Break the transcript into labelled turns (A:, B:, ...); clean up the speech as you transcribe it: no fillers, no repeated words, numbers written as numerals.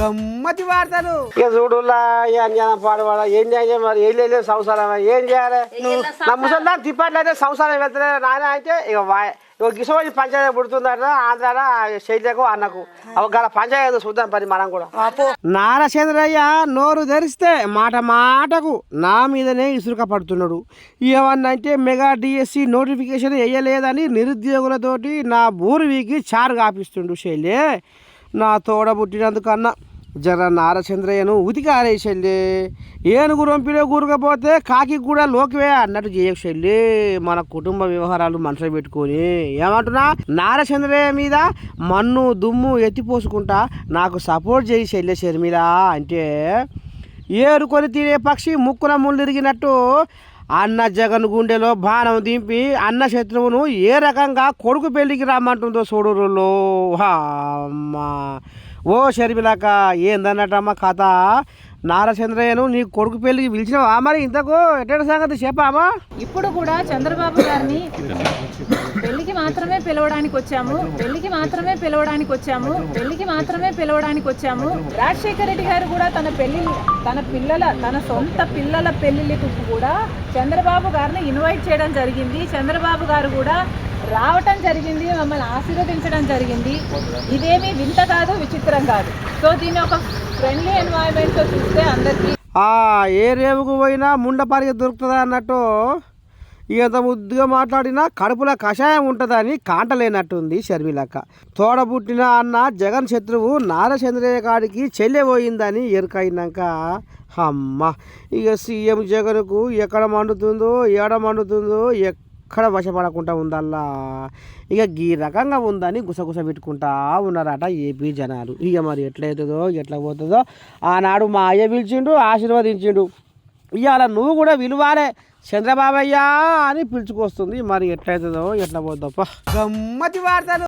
A: గమ్మతి వాడతారు ఇక చూడులా పాడవాడ ఏం చేయాలి మరి ఏం లేదు సంసారం ఏం చేయాలి నా ముసలి తిప్పట్లయితే సంసారం వెళ్తలేదు నాయన అయితే ఇక గిసోని పంచాయతీ పుడుతుందట ఆంధ్ర శైలకు అన్నకు ఒక పంచాయతీ చూద్దాం పని మనం కూడా నారచంద్రయ్య నోరు ధరిస్తే మాట మాటకు నా మీదనే ఇసురుక పడుతున్నాడు. ఏమన్నంటే మెగా డిఎస్సి నోటిఫికేషన్ వేయలేదని నిరుద్యోగులతోటి నా బూరు వీకి చారు కాపిస్తుండు. శైలే నా తోడ పుట్టినందుకన్నా జర నారచంద్రయ్యను ఉతికారేసెళ్ళి ఏనుగు రొంపిలో కూరకపోతే కాకి కూడా లోకివే అన్నట్టు చేయక్షెళ్ళి మన కుటుంబ వ్యవహారాలు మనసులో పెట్టుకొని ఏమంటున్నా నారచంద్రయ్య మీద మన్ను దుమ్ము ఎత్తిపోసుకుంటా నాకు సపోర్ట్ చేయి చెల్లె షర్మిల అంటే ఏరుకొని తినే పక్షి ముక్కున ముళ్ళిరిగినట్టు అన్న జగన్ గుండెలో బాణం దింపి అన్న శత్రువును ఏ రకంగా కొడుకు పెళ్లికి రమ్మంటుందో చూడురులో అమ్మా ఓ షర్మిలాక ఏందన్నట్టమ్మా కథ నారచంద్రయ్యను నీ కొడుకు పెళ్లికి పిలిచినావా మరి ఇంతకు ఎట్టటి సంగతి చెప్పామా?
B: ఇప్పుడు కూడా చంద్రబాబు గారిని పెళ్లికి మాత్రమే పిలవడానికి వచ్చాము. రాజశేఖర రెడ్డి గారు కూడా తన సొంత పిల్లల పెళ్లికి కూడా చంద్రబాబు గారిని ఇన్వైట్ చేయడం జరిగింది. చంద్రబాబు గారు కూడా రావటం జరిగింది, మమ్మల్ని ఆశీర్వదించడం జరిగింది. ఇదేమీ వింత కాదు, విచిత్రం కాదు. సో దీన్ని ఒక ఫ్రెండ్లీ ఎన్వైరన్మెంట్తో చూస్తే అందరికీ
A: ఏ రేవుకు పోయినా ముండపారికి దొరుకుతుందా అన్నట్టు ఇంత ముద్దుగా మాట్లాడినా కడుపులో కషాయం ఉంటుందని కాంటలేనట్టుంది షర్మిలక్క. తోడబుట్టిన అన్న జగన్ శత్రువు నారచంద్రయ్య కాడికి చెల్లెపోయిందని ఎరుకైనాక అమ్మ ఇక సీఎం జగన్కు ఎక్కడ మండుతుందో ఏడ మండుతుందో ఎక్కడ వశపడకుండా ఉందల్లా ఇక ఈ రకంగా ఉందని గుసగుస పెట్టుకుంటా ఉన్నారట ఏపీ జనాలు. ఇక మరి ఎట్లయితుందో ఎట్లా పోతుందో ఆనాడు మా అయ్య పిలిచిండు, ఆశీర్వదించిండు. ఇవాళ నువ్వు కూడా విలువాలే చంద్రబాబయ్య అని పిలుచుకొస్తుంది. మరి ఎట్లయితుందో ఎట్లా పోతుందో గమ్మతి వాడతారు.